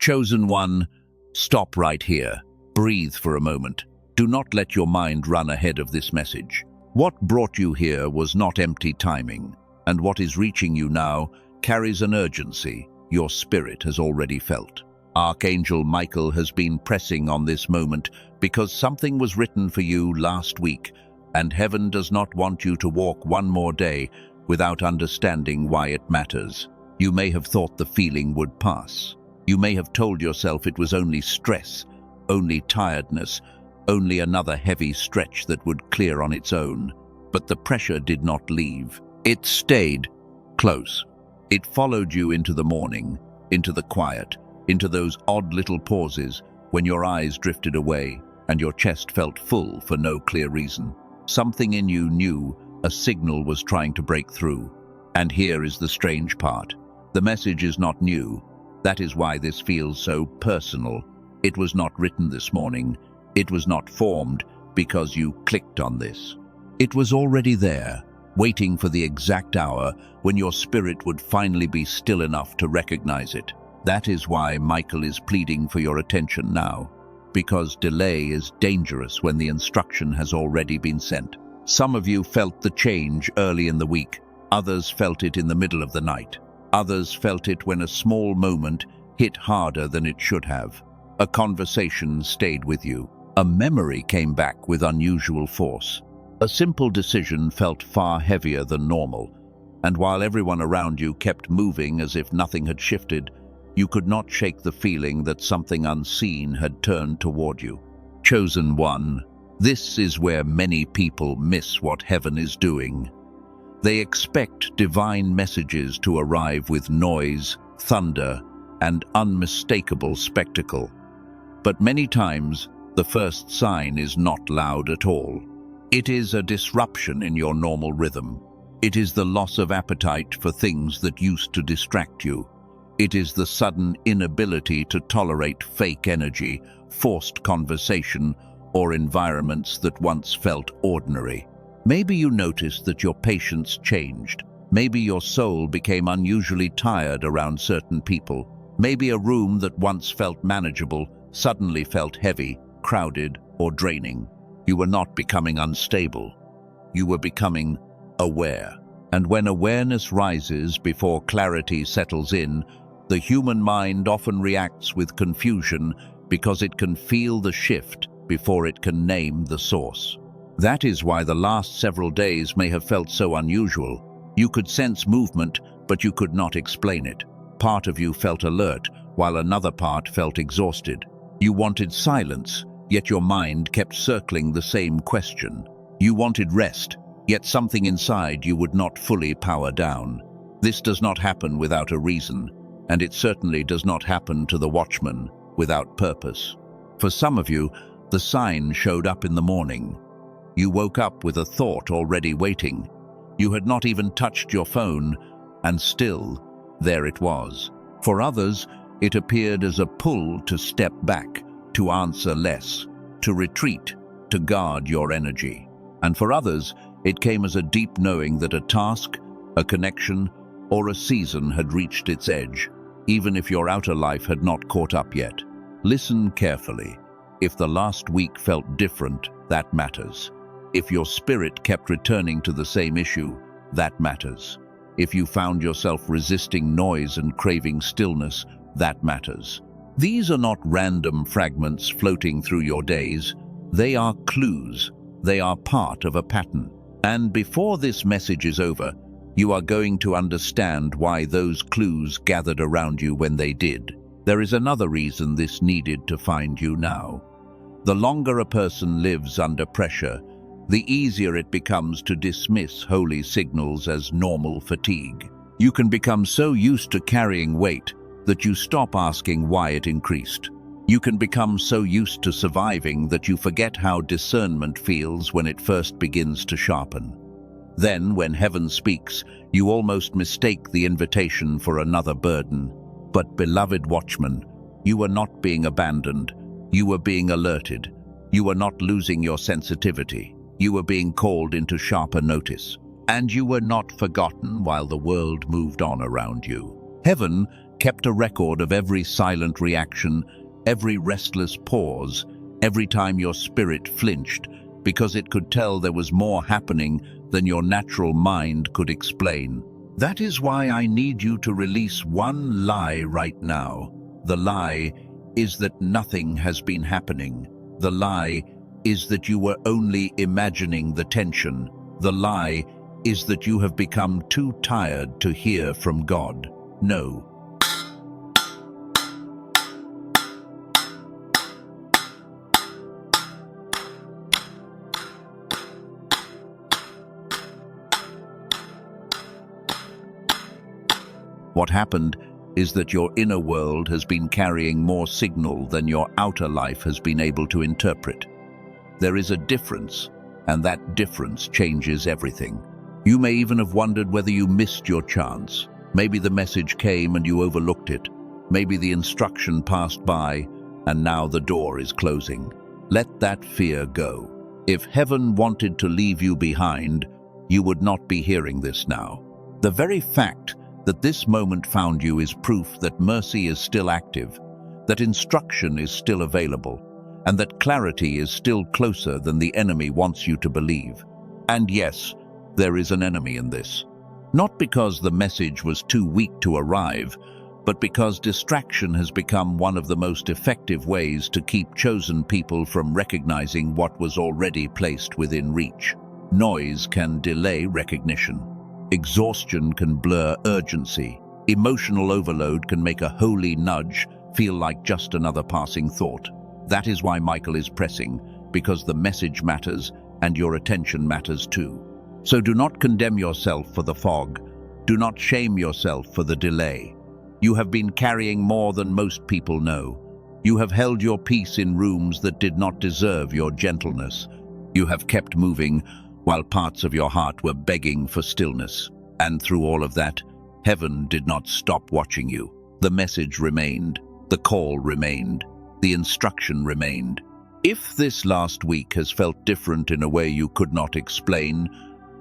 Chosen one, stop right here. Breathe for a moment. Do not let your mind run ahead of this message. What brought you here was not empty timing, and what is reaching you now carries an urgency your spirit has already felt. Archangel Michael has been pressing on this moment because something was written for you last week, and heaven does not want you to walk one more day without understanding why it matters. You may have thought the feeling would pass. You may have told yourself it was only stress, only tiredness, only another heavy stretch that would clear on its own. But the pressure did not leave. It stayed close. It followed you into the morning, into the quiet, into those odd little pauses when your eyes drifted away and your chest felt full for no clear reason. Something in you knew a signal was trying to break through. And here is the strange part. The message is not new. That is why this feels so personal. It was not written this morning. It was not formed because you clicked on this. It was already there, waiting for the exact hour when your spirit would finally be still enough to recognize it. That is why Michael is pleading for your attention now, because delay is dangerous when the instruction has already been sent. Some of you felt the change early in the week. Others felt it in the middle of the night. Others felt it when a small moment hit harder than it should have. A conversation stayed with you. A memory came back with unusual force. A simple decision felt far heavier than normal, and while everyone around you kept moving as if nothing had shifted, you could not shake the feeling that something unseen had turned toward you. Chosen one, this is where many people miss what heaven is doing. They expect divine messages to arrive with noise, thunder, and unmistakable spectacle. But many times, the first sign is not loud at all. It is a disruption in your normal rhythm. It is the loss of appetite for things that used to distract you. It is the sudden inability to tolerate fake energy, forced conversation, or environments that once felt ordinary. Maybe you noticed that your patience changed. Maybe your soul became unusually tired around certain people. Maybe a room that once felt manageable suddenly felt heavy, crowded, or draining. You were not becoming unstable. You were becoming aware. And when awareness rises before clarity settles in, the human mind often reacts with confusion because it can feel the shift before it can name the source. That is why the last several days may have felt so unusual. You could sense movement, but you could not explain it. Part of you felt alert, while another part felt exhausted. You wanted silence, yet your mind kept circling the same question. You wanted rest, yet something inside you would not fully power down. This does not happen without a reason, and it certainly does not happen to the watchman without purpose. For some of you, the sign showed up in the morning. You woke up with a thought already waiting. You had not even touched your phone, and still, there it was. For others, it appeared as a pull to step back, to answer less, to retreat, to guard your energy. And for others, it came as a deep knowing that a task, a connection, or a season had reached its edge, even if your outer life had not caught up yet. Listen carefully. If the last week felt different, that matters. If your spirit kept returning to the same issue, that matters. If you found yourself resisting noise and craving stillness, that matters. These are not random fragments floating through your days. They are clues. They are part of a pattern. And before this message is over, you are going to understand why those clues gathered around you when they did. There is another reason this needed to find you now. The longer a person lives under pressure, the easier it becomes to dismiss holy signals as normal fatigue. You can become so used to carrying weight that you stop asking why it increased. You can become so used to surviving that you forget how discernment feels when it first begins to sharpen. Then, when heaven speaks, you almost mistake the invitation for another burden. But, beloved watchman, you are not being abandoned. You were being alerted. You were not losing your sensitivity. You were being called into sharper notice. And you were not forgotten while the world moved on around you. Heaven kept a record of every silent reaction, every restless pause, every time your spirit flinched, because it could tell there was more happening than your natural mind could explain. That is why I need you to release one lie right now. The lie is that nothing has been happening. The lie is that you were only imagining the tension. The lie is that you have become too tired to hear from God. No. What happened is that your inner world has been carrying more signal than your outer life has been able to interpret. There is a difference, and that difference changes everything. You may even have wondered whether you missed your chance. Maybe the message came and you overlooked it. Maybe the instruction passed by, and now the door is closing. Let that fear go. If heaven wanted to leave you behind, you would not be hearing this now. The very fact that this moment found you is proof that mercy is still active, that instruction is still available, and that clarity is still closer than the enemy wants you to believe. And yes, there is an enemy in this. Not because the message was too weak to arrive, but because distraction has become one of the most effective ways to keep chosen people from recognizing what was already placed within reach. Noise can delay recognition. Exhaustion can blur urgency. Emotional overload can make a holy nudge feel like just another passing thought. That is why Michael is pressing, because the message matters and your attention matters too. So do not condemn yourself for the fog. Do not shame yourself for the delay. You have been carrying more than most people know. You have held your peace in rooms that did not deserve your gentleness. You have kept moving while parts of your heart were begging for stillness. And through all of that, heaven did not stop watching you. The message remained, the call remained, the instruction remained. If this last week has felt different in a way you could not explain,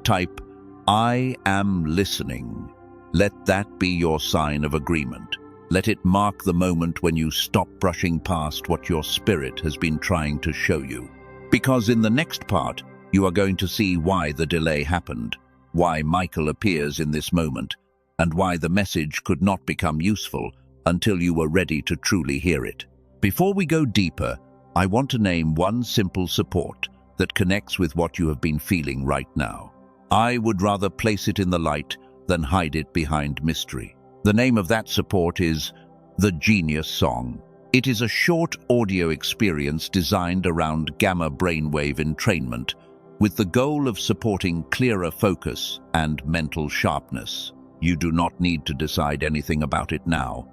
type, "I am listening." Let that be your sign of agreement. Let it mark the moment when you stop brushing past what your spirit has been trying to show you. Because in the next part, you are going to see why the delay happened, why Michael appears in this moment, and why the message could not become useful until you were ready to truly hear it. Before we go deeper, I want to name one simple support that connects with what you have been feeling right now. I would rather place it in the light than hide it behind mystery. The name of that support is The Genius Song. It is a short audio experience designed around gamma brainwave entrainment, with the goal of supporting clearer focus and mental sharpness. You do not need to decide anything about it now.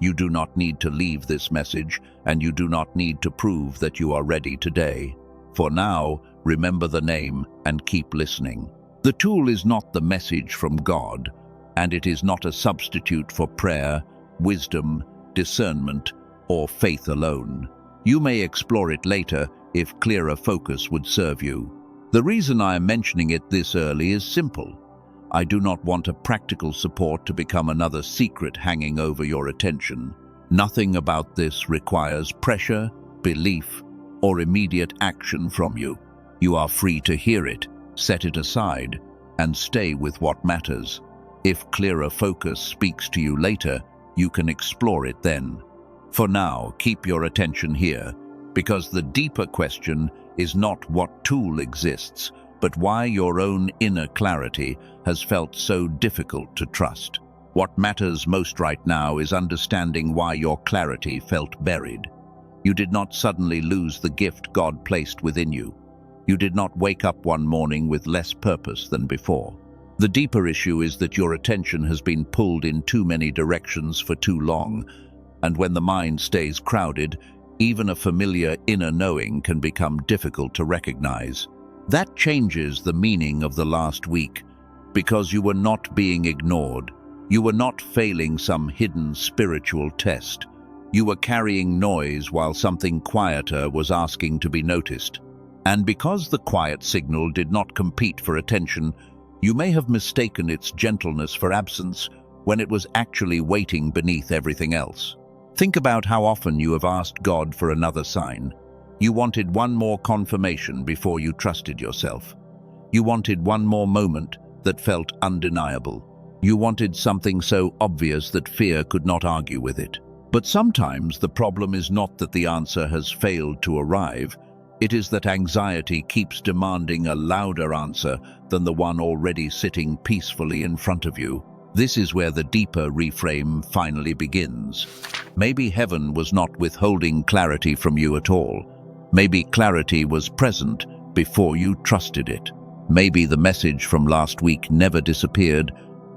You do not need to leave this message, and you do not need to prove that you are ready today. For now, remember the name and keep listening. The tool is not the message from God, and it is not a substitute for prayer, wisdom, discernment, or faith alone. You may explore it later if clearer focus would serve you. The reason I am mentioning it this early is simple. I do not want a practical support to become another secret hanging over your attention. Nothing about this requires pressure, belief, or immediate action from you. You are free to hear it, set it aside, and stay with what matters. If clearer focus speaks to you later, you can explore it then. For now, keep your attention here, because the deeper question is not what tool exists, but why your own inner clarity has felt so difficult to trust. What matters most right now is understanding why your clarity felt buried. You did not suddenly lose the gift God placed within you. You did not wake up one morning with less purpose than before. The deeper issue is that your attention has been pulled in too many directions for too long, and when the mind stays crowded, even a familiar inner knowing can become difficult to recognize. That changes the meaning of the last week, because you were not being ignored. You were not failing some hidden spiritual test. You were carrying noise while something quieter was asking to be noticed. And because the quiet signal did not compete for attention, you may have mistaken its gentleness for absence, when it was actually waiting beneath everything else. Think about how often you have asked God for another sign. You wanted one more confirmation before you trusted yourself. You wanted one more moment that felt undeniable. You wanted something so obvious that fear could not argue with it. But sometimes the problem is not that the answer has failed to arrive. It is that anxiety keeps demanding a louder answer than the one already sitting peacefully in front of you. This is where the deeper reframe finally begins. Maybe heaven was not withholding clarity from you at all. Maybe clarity was present before you trusted it. Maybe the message from last week never disappeared,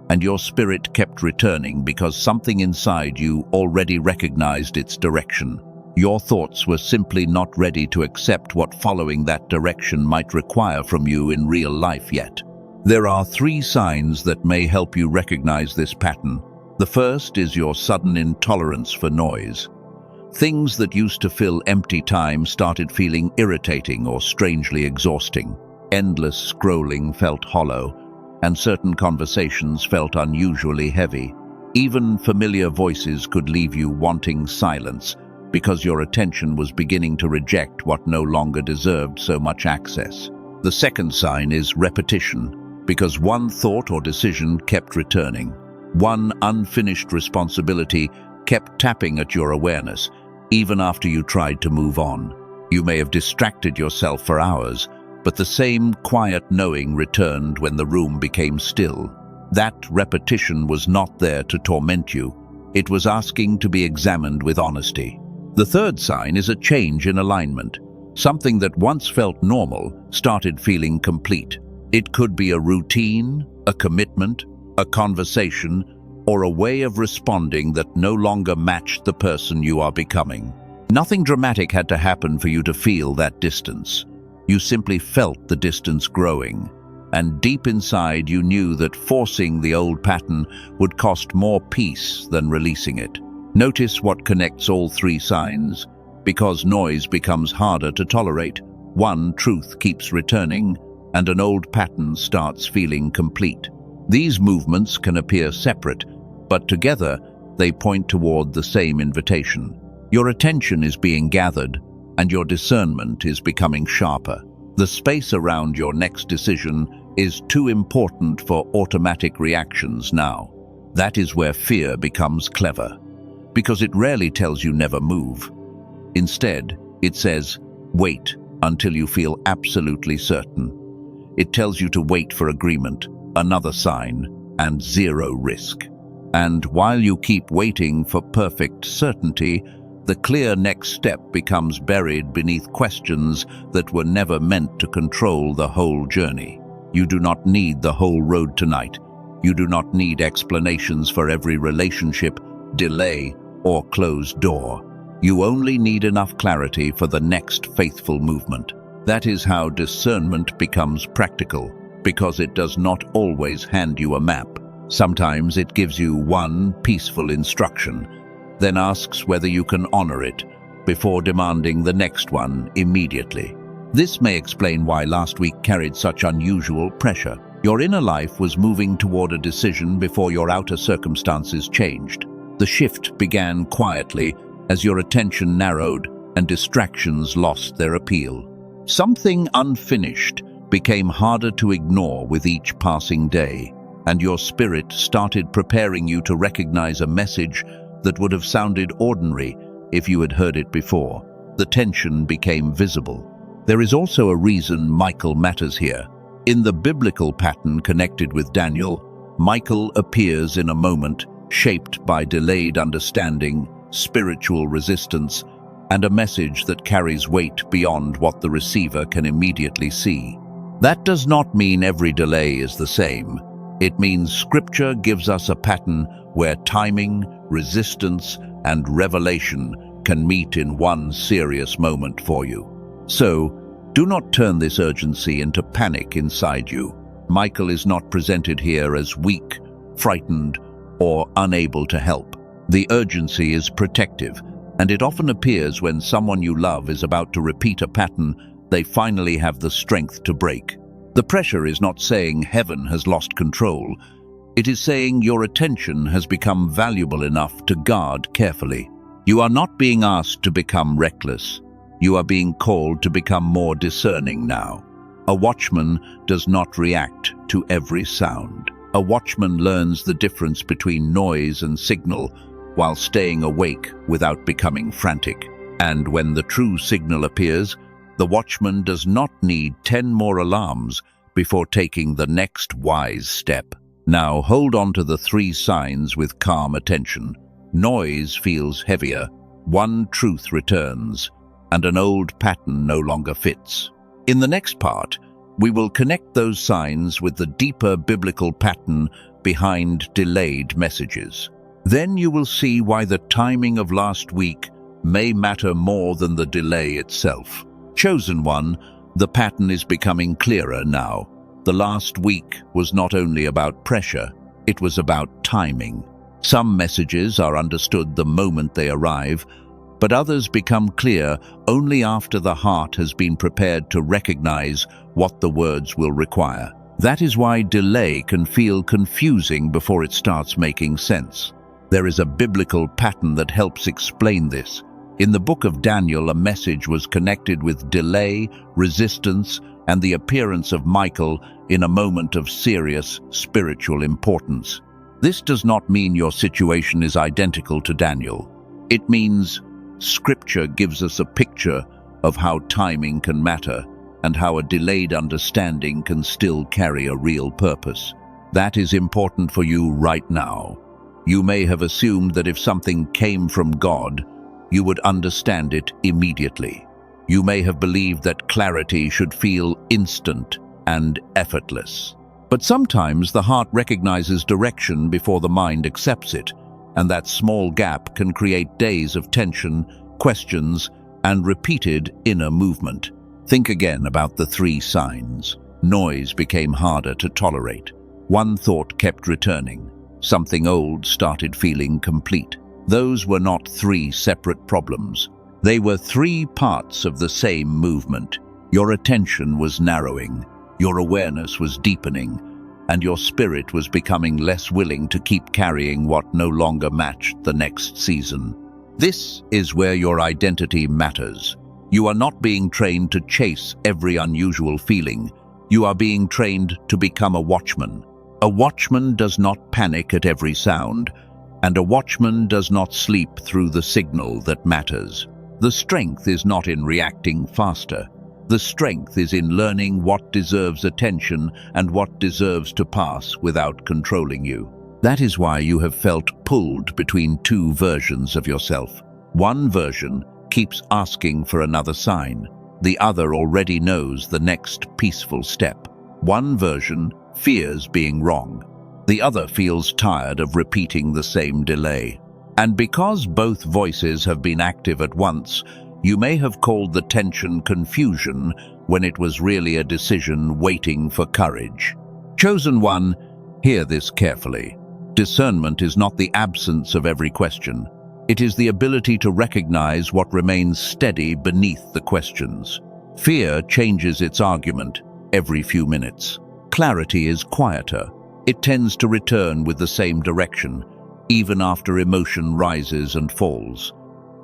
and your spirit kept returning because something inside you already recognized its direction. Your thoughts were simply not ready to accept what following that direction might require from you in real life yet. There are 3 signs that may help you recognize this pattern. The first is your sudden intolerance for noise. Things that used to fill empty time started feeling irritating or strangely exhausting. Endless scrolling felt hollow, and certain conversations felt unusually heavy. Even familiar voices could leave you wanting silence because your attention was beginning to reject what no longer deserved so much access. The second sign is repetition, because one thought or decision kept returning. One unfinished responsibility kept tapping at your awareness, even after you tried to move on. You may have distracted yourself for hours, but the same quiet knowing returned when the room became still. That repetition was not there to torment you. It was asking to be examined with honesty. The third sign is a change in alignment. Something that once felt normal started feeling complete. It could be a routine, a commitment, a conversation, or a way of responding that no longer matched the person you are becoming. Nothing dramatic had to happen for you to feel that distance. You simply felt the distance growing, and deep inside you knew that forcing the old pattern would cost more peace than releasing it. Notice what connects all 3 signs. Because noise becomes harder to tolerate, one truth keeps returning, and an old pattern starts feeling complete. These movements can appear separate, but together they point toward the same invitation. Your attention is being gathered, and your discernment is becoming sharper. The space around your next decision is too important for automatic reactions now. That is where fear becomes clever, because it rarely tells you never move. Instead, it says, wait until you feel absolutely certain. It tells you to wait for agreement, another sign, and 0 risk. And while you keep waiting for perfect certainty, the clear next step becomes buried beneath questions that were never meant to control the whole journey. You do not need the whole road tonight. You do not need explanations for every relationship, delay, or closed door. You only need enough clarity for the next faithful movement. That is how discernment becomes practical, because it does not always hand you a map. Sometimes it gives you one peaceful instruction, then asks whether you can honor it before demanding the next one immediately. This may explain why last week carried such unusual pressure. Your inner life was moving toward a decision before your outer circumstances changed. The shift began quietly as your attention narrowed and distractions lost their appeal. Something unfinished became harder to ignore with each passing day, and your spirit started preparing you to recognize a message that would have sounded ordinary if you had heard it before. The tension became visible. There is also a reason Michael matters here. In the biblical pattern connected with Daniel, Michael appears in a moment shaped by delayed understanding, spiritual resistance, and a message that carries weight beyond what the receiver can immediately see. That does not mean every delay is the same. It means Scripture gives us a pattern where timing, resistance, and revelation can meet in one serious moment for you. So, do not turn this urgency into panic inside you. Michael is not presented here as weak, frightened, or unable to help. The urgency is protective, and it often appears when someone you love is about to repeat a pattern they finally have the strength to break. The pressure is not saying heaven has lost control. It is saying your attention has become valuable enough to guard carefully. You are not being asked to become reckless. You are being called to become more discerning now. A watchman does not react to every sound. A watchman learns the difference between noise and signal while staying awake without becoming frantic. And when the true signal appears, the watchman does not need 10 more alarms before taking the next wise step. Now hold on to the 3 signs with calm attention. Noise feels heavier, one truth returns, and an old pattern no longer fits. In the next part, we will connect those signs with the deeper biblical pattern behind delayed messages. Then you will see why the timing of last week may matter more than the delay itself. Chosen one, the pattern is becoming clearer now. The last week was not only about pressure, it was about timing. Some messages are understood the moment they arrive, but others become clear only after the heart has been prepared to recognize what the words will require. That is why delay can feel confusing before it starts making sense. There is a biblical pattern that helps explain this. In the book of Daniel, a message was connected with delay, resistance, and the appearance of Michael in a moment of serious spiritual importance. This does not mean your situation is identical to Daniel. It means Scripture gives us a picture of how timing can matter and how a delayed understanding can still carry a real purpose. That is important for you right now. You may have assumed that if something came from God, you would understand it immediately. You may have believed that clarity should feel instant and effortless. But sometimes the heart recognizes direction before the mind accepts it, and that small gap can create days of tension, questions, and repeated inner movement. Think again about the 3 signs. Noise became harder to tolerate. One thought kept returning. Something old started feeling complete. Those were not 3 separate problems. They were 3 parts of the same movement. Your attention was narrowing, your awareness was deepening, and your spirit was becoming less willing to keep carrying what no longer matched the next season. This is where your identity matters. You are not being trained to chase every unusual feeling. You are being trained to become a watchman. A watchman does not panic at every sound, and a watchman does not sleep through the signal that matters. The strength is not in reacting faster. The strength is in learning what deserves attention and what deserves to pass without controlling you. That is why you have felt pulled between 2 versions of yourself. One version keeps asking for another sign. The other already knows the next peaceful step. One version fears being wrong. The other feels tired of repeating the same delay. And because both voices have been active at once, you may have called the tension confusion when it was really a decision waiting for courage. Chosen one, hear this carefully. Discernment is not the absence of every question. It is the ability to recognize what remains steady beneath the questions. Fear changes its argument every few minutes. Clarity is quieter. It tends to return with the same direction, even after emotion rises and falls.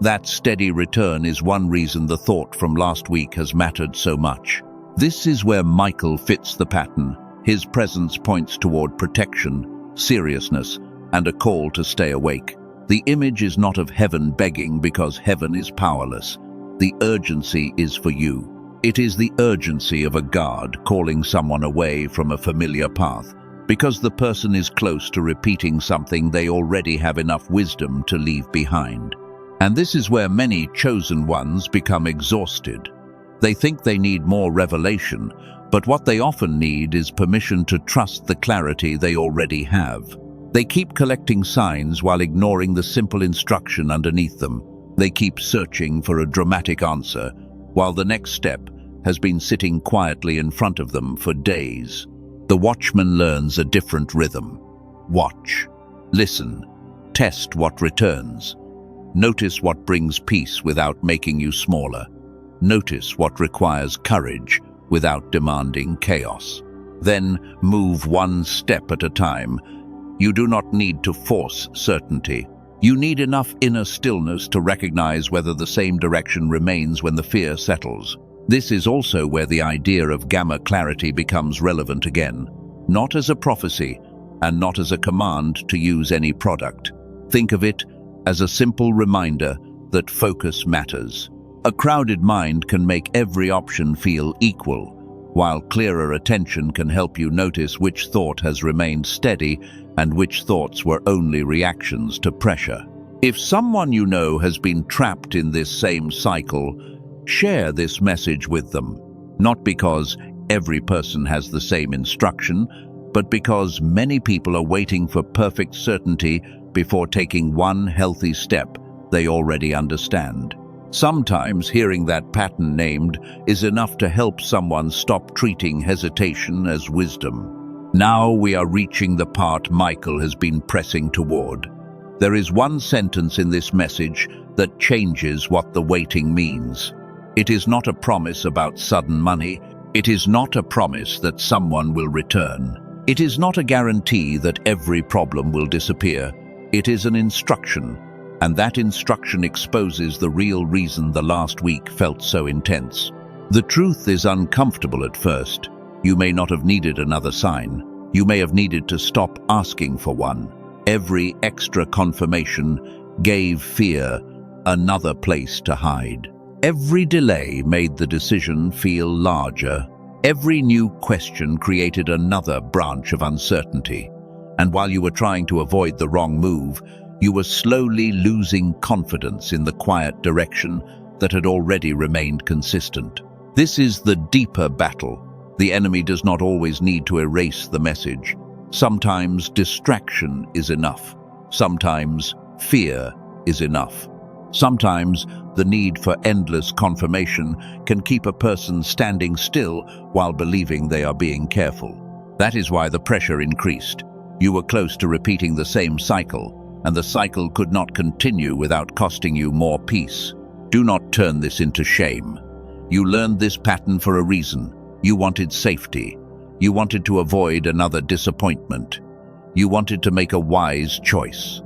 That steady return is one reason the thought from last week has mattered so much. This is where Michael fits the pattern. His presence points toward protection, seriousness, and a call to stay awake. The image is not of heaven begging because heaven is powerless. The urgency is for you. It is the urgency of a guard calling someone away from a familiar path, because the person is close to repeating something they already have enough wisdom to leave behind. And this is where many chosen ones become exhausted. They think they need more revelation, but what they often need is permission to trust the clarity they already have. They keep collecting signs while ignoring the simple instruction underneath them. They keep searching for a dramatic answer, while the next step has been sitting quietly in front of them for days. The watchman learns a different rhythm. Watch, listen, test what returns. Notice what brings peace without making you smaller. Notice what requires courage without demanding chaos. Then move one step at a time, You do not need to force certainty. You need enough inner stillness to recognize whether the same direction remains when the fear settles. This is also where the idea of gamma clarity becomes relevant again, not as a prophecy and not as a command to use any product. Think of it as a simple reminder that focus matters. A crowded mind can make every option feel equal, while clearer attention can help you notice which thought has remained steady and which thoughts were only reactions to pressure. If someone you know has been trapped in this same cycle, share this message with them, not because every person has the same instruction, but because many people are waiting for perfect certainty before taking one healthy step they already understand. Sometimes hearing that pattern named is enough to help someone stop treating hesitation as wisdom. Now we are reaching the part Michael has been pressing toward. There is one sentence in this message that changes what the waiting means. It is not a promise about sudden money. It is not a promise that someone will return. It is not a guarantee that every problem will disappear. It is an instruction, and that instruction exposes the real reason the last week felt so intense. The truth is uncomfortable at first. You may not have needed another sign. You may have needed to stop asking for one. Every extra confirmation gave fear another place to hide. Every delay made the decision feel larger. Every new question created another branch of uncertainty. And while you were trying to avoid the wrong move, you were slowly losing confidence in the quiet direction that had already remained consistent. This is the deeper battle. The enemy does not always need to erase the message. Sometimes distraction is enough. Sometimes fear is enough. Sometimes the need for endless confirmation can keep a person standing still while believing they are being careful. That is why the pressure increased. You were close to repeating the same cycle, and the cycle could not continue without costing you more peace. Do not turn this into shame. You learned this pattern for a reason. You wanted safety. You wanted to avoid another disappointment. You wanted to make a wise choice.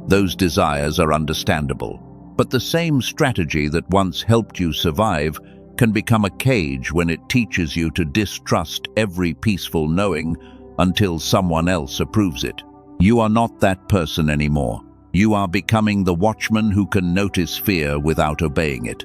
Those desires are understandable, but the same strategy that once helped you survive can become a cage when it teaches you to distrust every peaceful knowing until someone else approves it. You are not that person anymore. You are becoming the watchman who can notice fear without obeying it.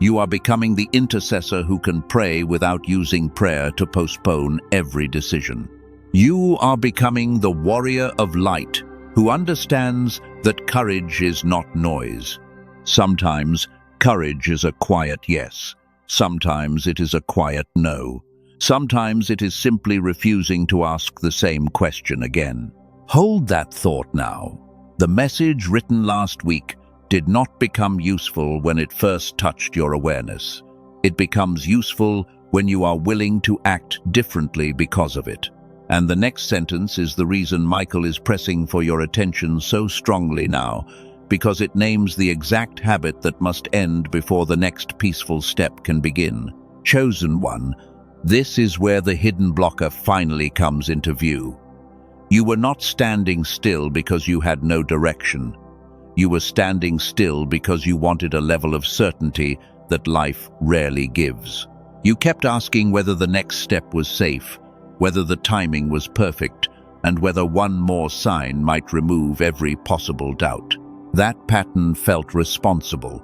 You are becoming the intercessor who can pray without using prayer to postpone every decision. You are becoming the warrior of light who understands that courage is not noise. Sometimes courage is a quiet yes. Sometimes it is a quiet no. Sometimes it is simply refusing to ask the same question again. Hold that thought now. The message written last week did not become useful when it first touched your awareness. It becomes useful when you are willing to act differently because of it. And the next sentence is the reason Michael is pressing for your attention so strongly now, because it names the exact habit that must end before the next peaceful step can begin. Chosen one, this is where the hidden blocker finally comes into view. You were not standing still because you had no direction. You were standing still because you wanted a level of certainty that life rarely gives. You kept asking whether the next step was safe, whether the timing was perfect, and whether one more sign might remove every possible doubt. That pattern felt responsible,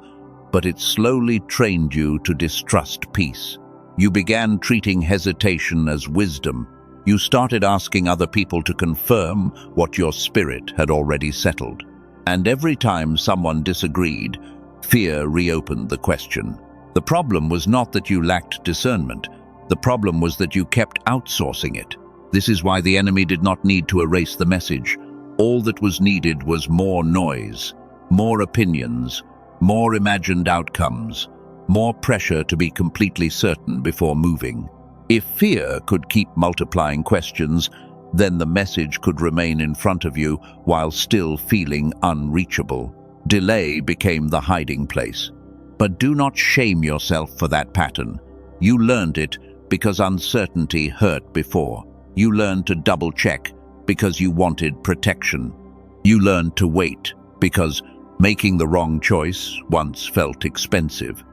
but it slowly trained you to distrust peace. You began treating hesitation as wisdom. You started asking other people to confirm what your spirit had already settled. And every time someone disagreed, fear reopened the question. The problem was not that you lacked discernment. The problem was that you kept outsourcing it. This is why the enemy did not need to erase the message. All that was needed was more noise, more opinions, more imagined outcomes, more pressure to be completely certain before moving. If fear could keep multiplying questions, then the message could remain in front of you while still feeling unreachable. Delay became the hiding place. But do not shame yourself for that pattern. You learned it because uncertainty hurt before. You learned to double-check, because you wanted protection. You learned to wait because making the wrong choice once felt expensive.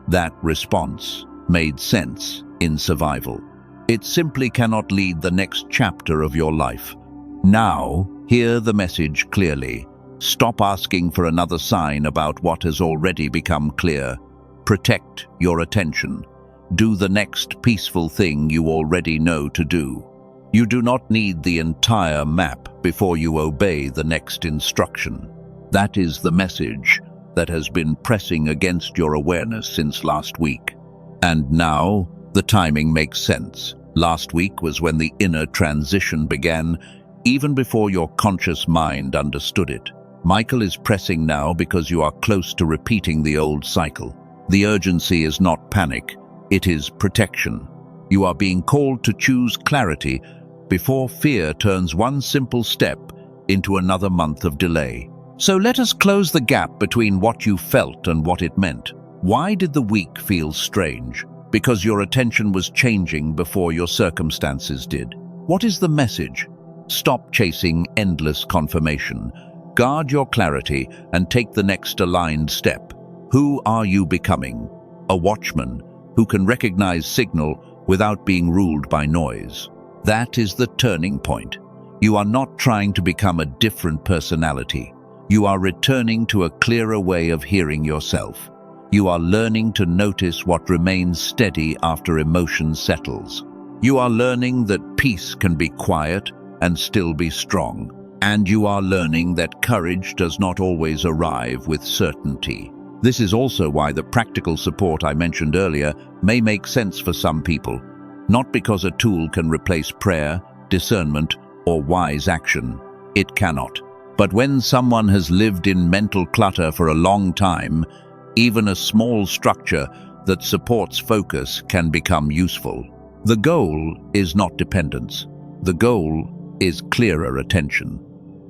That response made sense in survival. It simply cannot lead the next chapter of your life. Now, hear the message clearly. Stop asking for another sign about what has already become clear. Protect your attention. Do the next peaceful thing you already know to do. You do not need the entire map before you obey the next instruction. That is the message that has been pressing against your awareness since last week. And now, the timing makes sense. Last week was when the inner transition began, even before your conscious mind understood it. Michael is pressing now because you are close to repeating the old cycle. The urgency is not panic, it is protection. You are being called to choose clarity before fear turns one simple step into another month of delay. So let us close the gap between what you felt and what it meant. Why did the week feel strange? Because your attention was changing before your circumstances did. What is the message? Stop chasing endless confirmation. Guard your clarity and take the next aligned step. Who are you becoming? A watchman who can recognize signal without being ruled by noise. That is the turning point. You are not trying to become a different personality. You are returning to a clearer way of hearing yourself. You are learning to notice what remains steady after emotion settles. You are learning that peace can be quiet and still be strong. And you are learning that courage does not always arrive with certainty. This is also why the practical support I mentioned earlier may make sense for some people, not because a tool can replace prayer, discernment, or wise action. It cannot. But when someone has lived in mental clutter for a long time, even a small structure that supports focus can become useful. The goal is not dependence. The goal is clearer attention.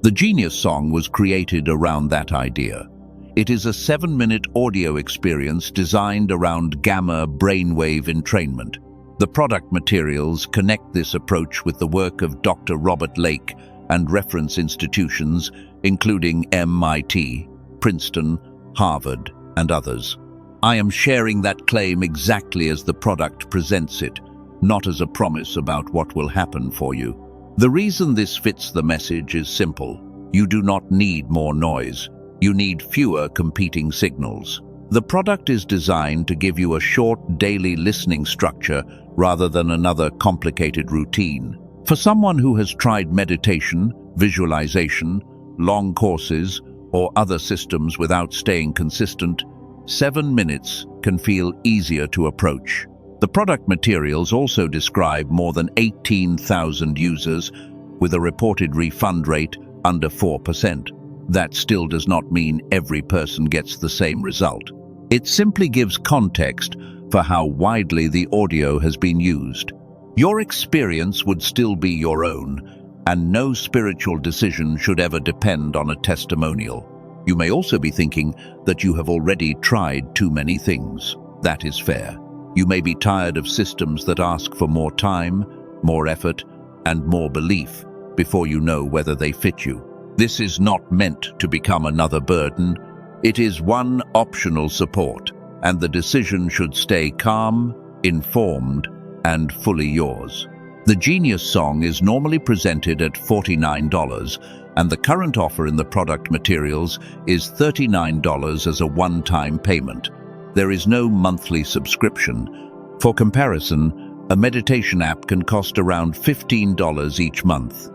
The Genius Song was created around that idea. It is a 7-minute audio experience designed around gamma brainwave entrainment. The product materials connect this approach with the work of Dr. Robert Lake and reference institutions, including MIT, Princeton, Harvard, and others. I am sharing that claim exactly as the product presents it, not as a promise about what will happen for you. The reason this fits the message is simple. You do not need more noise. You need fewer competing signals. The product is designed to give you a short daily listening structure rather than another complicated routine. For someone who has tried meditation, visualization, long courses, or other systems without staying consistent, 7 minutes can feel easier to approach. The product materials also describe more than 18,000 users with a reported refund rate under 4%. That still does not mean every person gets the same result. It simply gives context for how widely the audio has been used. Your experience would still be your own, and no spiritual decision should ever depend on a testimonial. You may also be thinking that you have already tried too many things. That is fair. You may be tired of systems that ask for more time, more effort, and more belief before you know whether they fit you. This is not meant to become another burden. It is one optional support, and the decision should stay calm, informed, and fully yours. The Genius Song is normally presented at $49, and the current offer in the product materials is $39 as a one-time payment. There is no monthly subscription. For comparison, a meditation app can cost around $15 each month.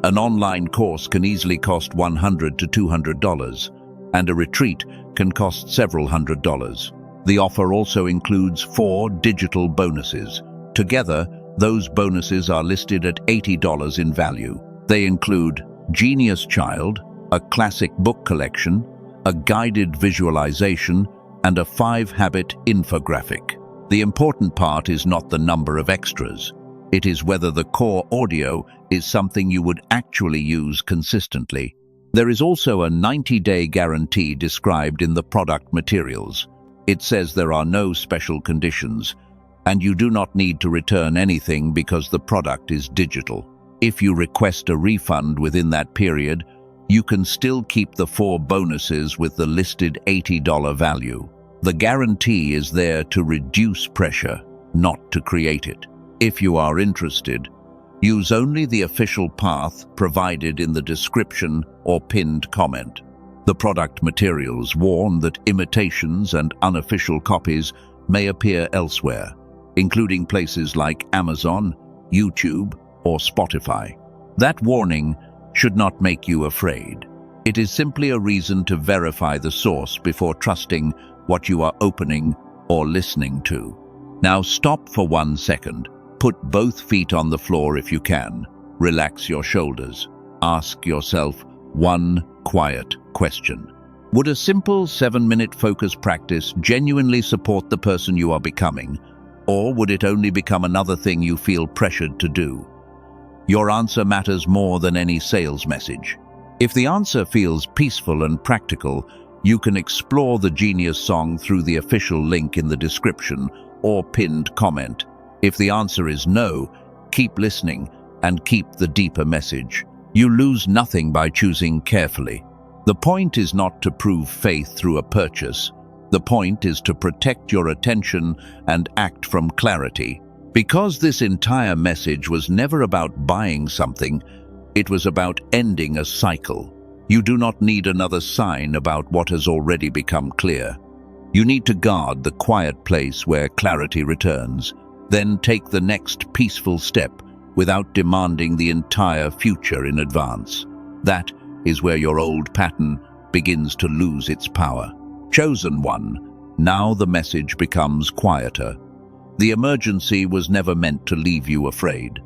An online course can easily cost $100 to $200, and a retreat can cost several $100s. The offer also includes 4 digital bonuses. Together, those bonuses are listed at $80 in value. They include Genius Child, a classic book collection, a guided visualization, and a 5-habit infographic. The important part is not the number of extras. It is whether the core audio is something you would actually use consistently. There is also a 90-day guarantee described in the product materials. It says there are no special conditions, and you do not need to return anything because the product is digital. If you request a refund within that period, you can still keep the 4 bonuses with the listed $80 value. The guarantee is there to reduce pressure, not to create it. If you are interested, use only the official path provided in the description or pinned comment. The product materials warn that imitations and unofficial copies may appear elsewhere, including places like Amazon, YouTube, or Spotify. That warning should not make you afraid. It is simply a reason to verify the source before trusting what you are opening or listening to. Now stop for 1 second. Put both feet on the floor if you can. Relax your shoulders. Ask yourself one quiet question. Would a simple 7-minute focus practice genuinely support the person you are becoming, or would it only become another thing you feel pressured to do? Your answer matters more than any sales message. If the answer feels peaceful and practical, you can explore the Genius Song through the official link in the description or pinned comment. If the answer is no, keep listening and keep the deeper message. You lose nothing by choosing carefully. The point is not to prove faith through a purchase. The point is to protect your attention and act from clarity. Because this entire message was never about buying something, it was about ending a cycle. You do not need another sign about what has already become clear. You need to guard the quiet place where clarity returns. Then take the next peaceful step without demanding the entire future in advance. That is where your old pattern begins to lose its power. Chosen one, now the message becomes quieter. The emergency was never meant to leave you afraid.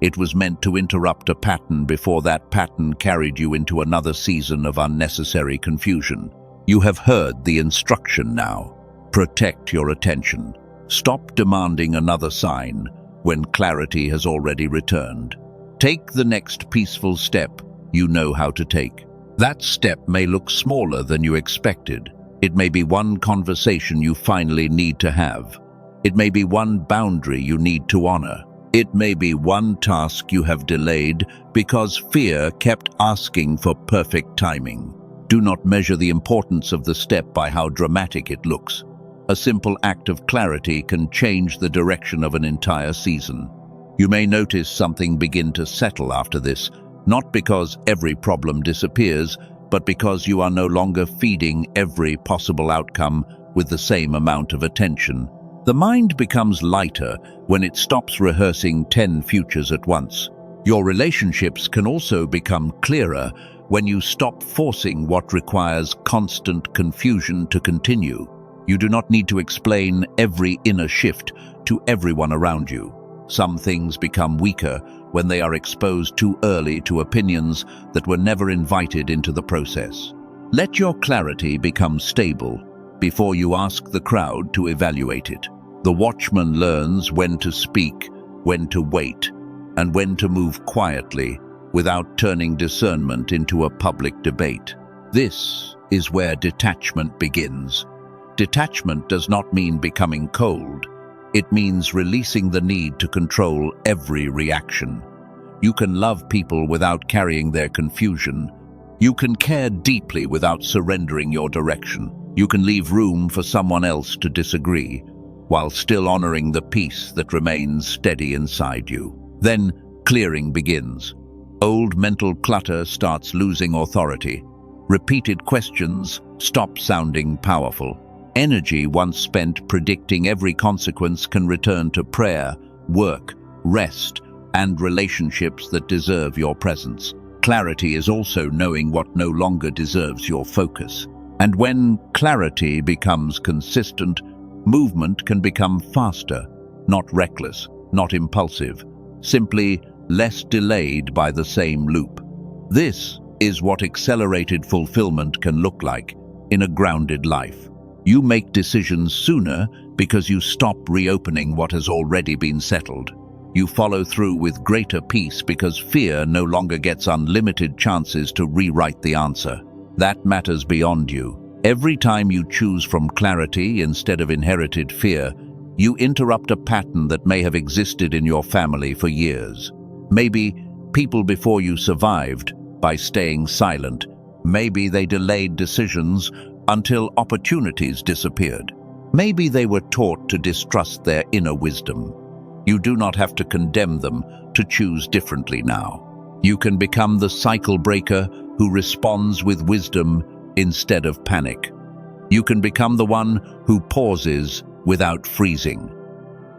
It was meant to interrupt a pattern before that pattern carried you into another season of unnecessary confusion. You have heard the instruction now. Protect your attention. Stop demanding another sign when clarity has already returned. Take the next peaceful step you know how to take. That step may look smaller than you expected. It may be one conversation you finally need to have. It may be one boundary you need to honor. It may be one task you have delayed because fear kept asking for perfect timing. Do not measure the importance of the step by how dramatic it looks. A simple act of clarity can change the direction of an entire season. You may notice something begin to settle after this, not because every problem disappears, but because you are no longer feeding every possible outcome with the same amount of attention. The mind becomes lighter when it stops rehearsing 10 futures at once. Your relationships can also become clearer when you stop forcing what requires constant confusion to continue. You do not need to explain every inner shift to everyone around you. Some things become weaker when they are exposed too early to opinions that were never invited into the process. Let your clarity become stable before you ask the crowd to evaluate it. The watchman learns when to speak, when to wait, and when to move quietly without turning discernment into a public debate. This is where detachment begins. Detachment does not mean becoming cold. It means releasing the need to control every reaction. You can love people without carrying their confusion. You can care deeply without surrendering your direction. You can leave room for someone else to disagree, while still honoring the peace that remains steady inside you. Then clearing begins. Old mental clutter starts losing authority. Repeated questions stop sounding powerful. Energy once spent predicting every consequence can return to prayer, work, rest, and relationships that deserve your presence. Clarity is also knowing what no longer deserves your focus. And when clarity becomes consistent, movement can become faster, not reckless, not impulsive, simply less delayed by the same loop. This is what accelerated fulfillment can look like in a grounded life. You make decisions sooner because you stop reopening what has already been settled. You follow through with greater peace because fear no longer gets unlimited chances to rewrite the answer. That matters beyond you. Every time you choose from clarity instead of inherited fear, you interrupt a pattern that may have existed in your family for years. Maybe People before you survived by staying silent. Maybe they delayed decisions until opportunities disappeared. Maybe they were taught to distrust their inner wisdom. You do not have to condemn them to choose differently now. You can become the cycle breaker who responds with wisdom instead of panic. You can become the one who pauses without freezing.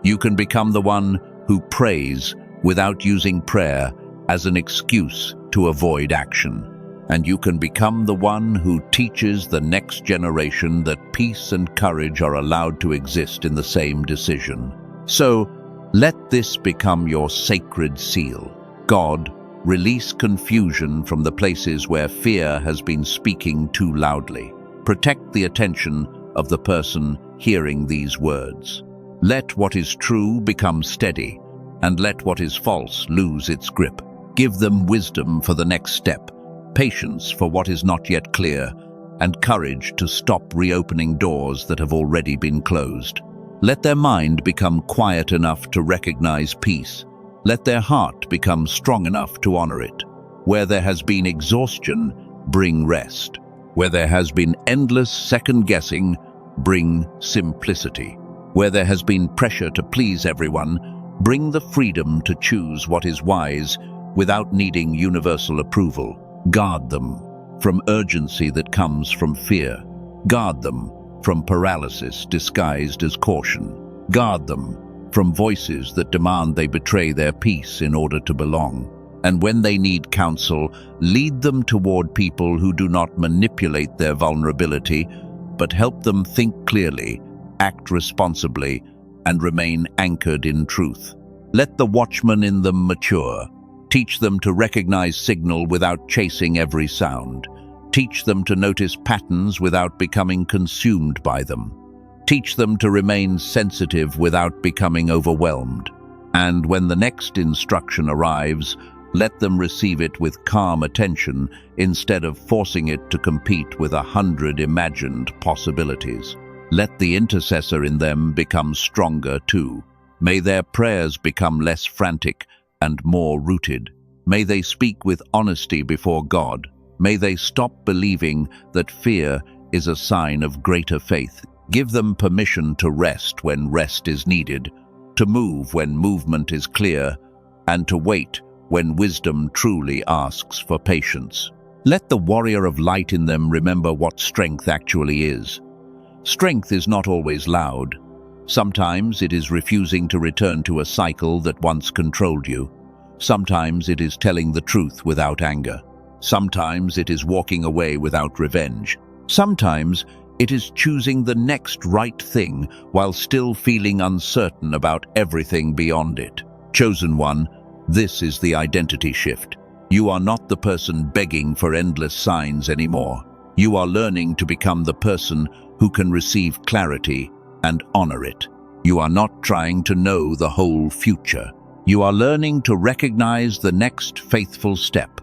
You can become the one who prays without using prayer as an excuse to avoid action. And you can become the one who teaches the next generation that peace and courage are allowed to exist in the same decision. So, let this become your sacred seal. God, release confusion from the places where fear has been speaking too loudly. Protect the attention of the person hearing these words. Let what is true become steady, and let what is false lose its grip. Give them wisdom for the next step, patience for what is not yet clear, and courage to stop reopening doors that have already been closed. Let their mind become quiet enough to recognize peace. Let their heart become strong enough to honor it. Where there has been exhaustion, bring rest. Where there has been endless second-guessing, bring simplicity. Where there has been pressure to please everyone, bring the freedom to choose what is wise without needing universal approval. Guard them from urgency that comes from fear. Guard them from paralysis disguised as caution. Guard them from voices that demand they betray their peace in order to belong. And when they need counsel, lead them toward people who do not manipulate their vulnerability, but help them think clearly, act responsibly, and remain anchored in truth. Let the watchman in them mature. Teach them to recognize signal without chasing every sound. Teach them to notice patterns without becoming consumed by them. Teach them to remain sensitive without becoming overwhelmed. And when the next instruction arrives, let them receive it with calm attention instead of forcing it to compete with 100 imagined possibilities. Let the intercessor in them become stronger too. May their prayers become less frantic and more rooted. May they speak with honesty before God. May they stop believing that fear is a sign of greater faith. Give them permission to rest when rest is needed, to move when movement is clear, and to wait when wisdom truly asks for patience. Let the warrior of light in them remember what strength actually is. Strength is not always loud. Sometimes it is refusing to return to a cycle that once controlled you. Sometimes it is telling the truth without anger. Sometimes it is walking away without revenge. Sometimes it is choosing the next right thing while still feeling uncertain about everything beyond it. Chosen one, this is the identity shift. You are not the person begging for endless signs anymore. You are learning to become the person who can receive clarity and honor it. You are not trying to know the whole future. You are learning to recognize the next faithful step.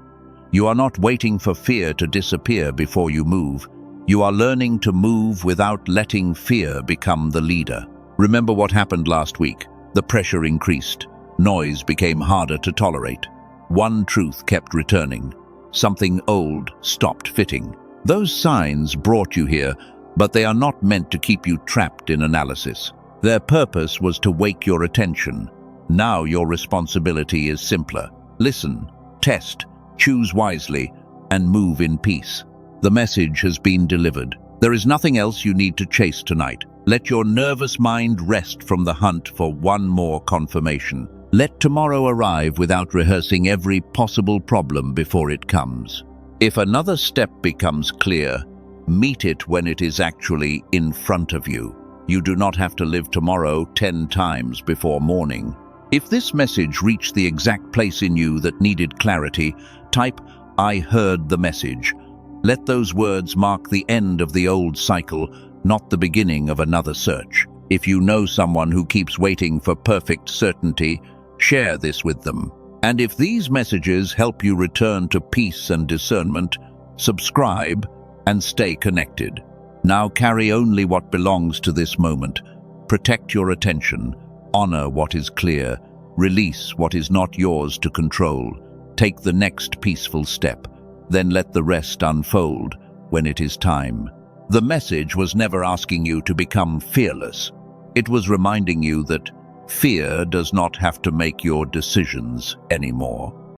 You are not waiting for fear to disappear before you move. You are learning to move without letting fear become the leader. Remember what happened last week. The pressure increased. Noise became harder to tolerate. One truth kept returning. Something old stopped fitting. Those signs brought you here, but they are not meant to keep you trapped in analysis. Their purpose was to wake your attention. Now your responsibility is simpler. Listen, test, choose wisely, and move in peace. The message has been delivered. There is nothing else you need to chase tonight. Let your nervous mind rest from the hunt for one more confirmation. Let tomorrow arrive without rehearsing every possible problem before it comes. If another step becomes clear, meet it when it is actually in front of you. You do not have to live tomorrow 10 times before morning. If this message reached the exact place in you that needed clarity, type, "I heard the message." Let those words mark the end of the old cycle, not the beginning of another search. If you know someone who keeps waiting for perfect certainty, share this with them. And if these messages help you return to peace and discernment, subscribe and stay connected. Now carry only what belongs to this moment. Protect your attention. Honor what is clear. Release what is not yours to control. Take the next peaceful step, then let the rest unfold when it is time. The message was never asking you to become fearless. It was reminding you that fear does not have to make your decisions anymore.